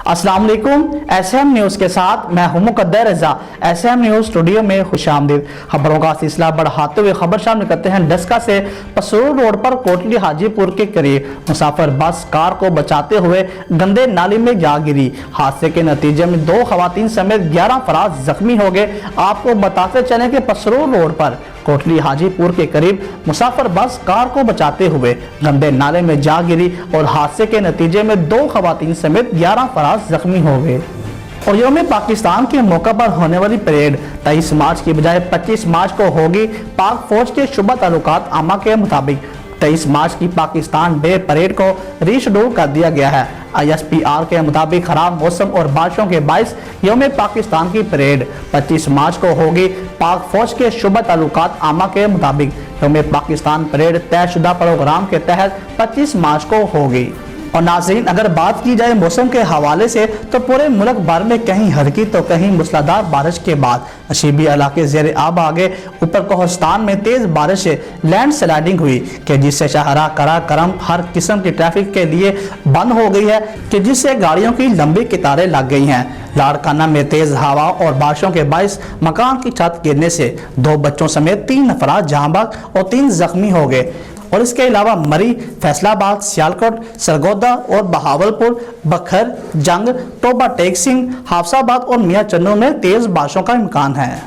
अस्सलाम वालेकुम। SM news के साथ मैं हूं मुकद्दर रजा। SM न्यूज़ स्टूडियो में खुशामदीद। खबरों का सिलसिला बढ़ाते हुए खबर शामिल करते हैं डस्का से। पसरूर रोड पर कोटली हाजीपुर के करीब मुसाफिर बस कार को बचाते हुए गंदे नाली में जा गिरी। हादसे के नतीजे में 2 खवातीन समेत 11 अफराद जख्मी हो गए। आपको बताते चले कि पसरूर रोड पर कोटली हाजीपुर के करीब मुसाफिर बस कार को बचाते हुए गंदे नाले में जा गिरी और हादसे के नतीजे में 2 खवातीन समेत 11 अफराद जख्मी हो गए। और यौम पाकिस्तान के मौके पर होने वाली परेड 23 मार्च की बजाय 25 मार्च को होगी। पाक फौज के शुबा ताल्लुकात आमा के मुताबिक 23 मार्च की पाकिस्तान डे परेड को रीशेड्यूल कर दिया गया है। ISPR के मुताबिक खराब मौसम और बारिशों के बायस यौम पाकिस्तान की परेड 25 मार्च को होगी। पाक फौज के शुबा ताल्लुकात आमा के मुताबिक यौम पाकिस्तान परेड तयशुदा प्रोग्राम के तहत 25 मार्च को होगी। और नाज़रीन, अगर बात की जाए मौसम के हवाले से तो पूरे मुल्क भर में कहीं हल्की तो कहीं मूसलाधार बारिश के बाद नशीबी इलाके ज़ेरे आब आ गए। ऊपर कोहिस्तान में तेज बारिश से लैंड स्लाइडिंग हुई कि जिससे शाहरा करा करम हर किस्म की ट्रैफिक के लिए बंद हो गई है कि जिससे गाड़ियों की लंबी कतारें लग गई हैं। लाड़काना में तेज हवा और बारिशों के बायस मकान की छत गिरने से 2 बच्चों समेत 3 अफराद जहां बहक और 3 जख्मी हो गए। और इसके अलावा मरी, फैसलाबाद, सियालकोट, सरगोदा और बहावलपुर, बखर, जंग, टोबा टेक सिंह, हाफसाबाद और मियां चन्नू में तेज बारिशों का इम्कान है।